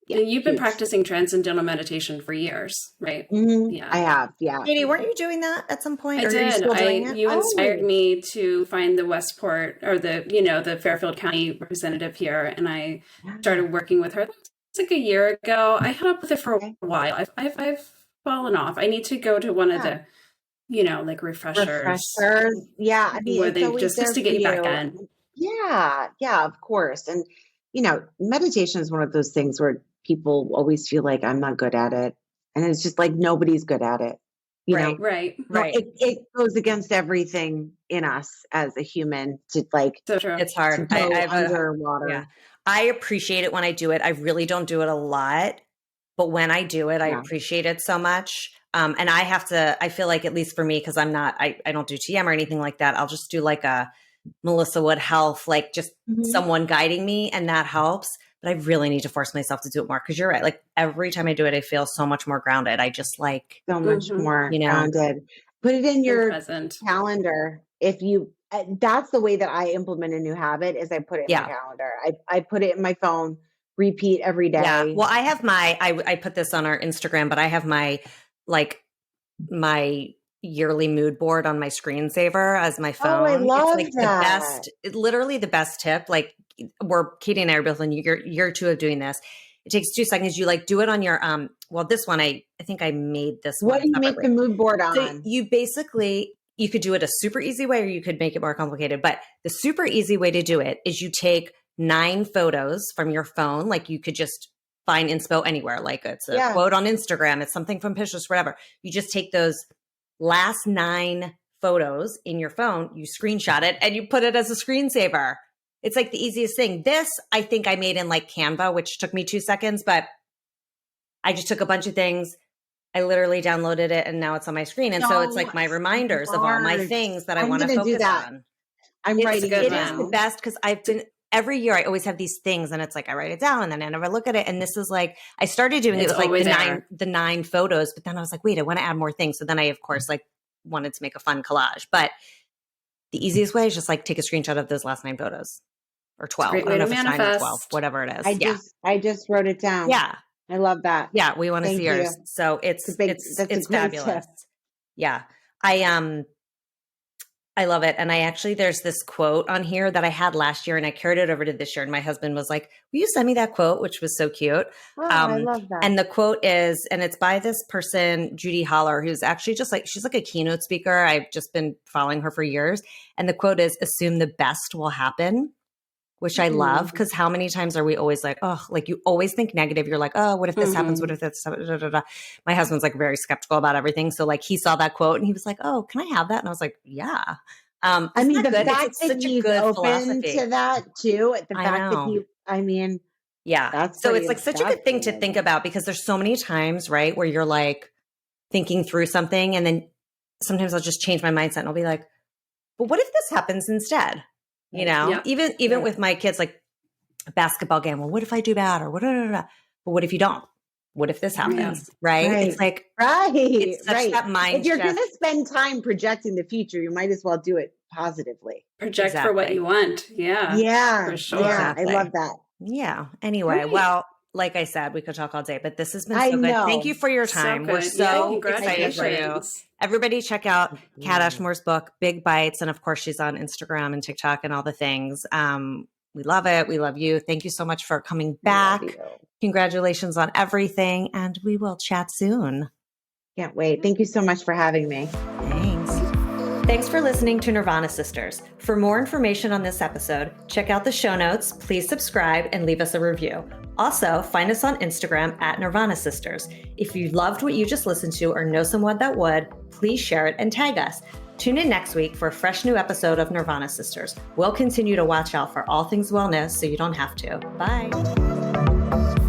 And you've been huge. practicing transcendental meditation for years, right? Yeah. I have. Yeah. Katie, weren't you doing that at some point? I Or are you did. still doing it? You inspired Oh. me to find the Westport or the Fairfield County representative here, and I started working with her. That was like a year ago. I held up with it for a while. I've fallen off. I need to go to one of the, like refreshers. Yeah. I mean, where it's they always just there to for get you back you. in. Yeah. Yeah, of course. And, meditation is one of those things where people always feel like I'm not good at it. And it's just like nobody's good at it. Right. Right. No, it goes against everything in us as a human to So true. It's hard. to go underwater. Yeah. I appreciate it when I do it. I really don't do it a lot, but when I do it, I appreciate it so much. And I feel like, at least for me, because I don't do TM or anything like that. I'll just do like a Melissa Wood Health, like just someone guiding me, and that helps. But I really need to force myself to do it more, because you're right. Like every time I do it, I feel so much more grounded. I just like so much more grounded. Put it in your calendar. If you, that's the way that I implement a new habit, is I put it in my calendar. I put it in my phone, repeat every day. Yeah. Well, I have I put this on our Instagram, but I have my yearly mood board on my screensaver as my phone. Oh, I love it's like that. Literally the best tip. Like Katie and I are both in year 2 of doing this. It takes 2 seconds. You do it on your, this one, I think I made this one. What do you make the mood board on? So you could do it a super easy way, or you could make it more complicated. But the super easy way to do it is you take 9 photos from your phone. Like you could just find inspo anywhere. Like it's a quote on Instagram. It's something from Pinterest, whatever. You just take those last 9 photos in your phone, you screenshot it, and you put it as a screensaver. It's like the easiest thing. This, I think I made in like Canva, which took me 2 seconds, but I just took a bunch of things. I literally downloaded it, and now it's on my screen. And so it's like my reminders of all my things that I want to focus on. I'm writing it down. It is the best, because every year I always have these things, and it's like I write it down and then I never look at it. And this is like, I started doing it with like the 9 photos, but then I was like, wait, I want to add more things. So then I, of course, like wanted to make a fun collage. But the easiest way is just like take a screenshot of those last 9 photos, or 12. I don't know if it's 9 or 12, whatever it is. I just wrote it down. Yeah. I love that. Yeah. We want to see yours. So it's fabulous. Yeah. I love it. And there's this quote on here that I had last year, and I carried it over to this year. And my husband was like, will you send me that quote? Which was so cute. Oh, I love that. And the quote is, and it's by this person, Judy Holler, who's actually she's like a keynote speaker. I've just been following her for years. And the quote is, assume the best will happen, which I love, because how many times are we always like, oh, like you always think negative. You're like, oh, what if this happens? What if this happens? Da, da, da. My husband's like very skeptical about everything. So like he saw that quote and he was like, oh, can I have that? And I was like, yeah. I mean, the fact that he's open to that too, the fact that that's so it's like such a good thing to think about, because there's so many times, right, where you're like thinking through something, and then sometimes I'll just change my mindset and I'll be like, but what if this happens instead? Even with my kids, like a basketball game. Well, what if I do bad, or what? But what if you don't? What if this happens? Right? It's like it's such that mind. If you're going to spend time projecting the future, you might as well do it positively. Project for what you want. Yeah. Yeah. For sure. Yeah. Exactly. I love that. Yeah. Anyway, well, like I said, we could talk all day, but this has been so good. Thank you for your time. We're so excited for you. Everybody check out Kat Ashmore's book, Big Bites. And of course, she's on Instagram and TikTok and all the things. We love it. We love you. Thank you so much for coming back. Congratulations on everything. And we will chat soon. Can't wait. Thank you so much for having me. Thanks for listening to Nirvana Sisters. For more information on this episode, check out the show notes, please subscribe, and leave us a review. Also, find us on Instagram at Nirvana Sisters. If you loved what you just listened to or know someone that would, please share it and tag us. Tune in next week for a fresh new episode of Nirvana Sisters. We'll continue to watch out for all things wellness so you don't have to. Bye.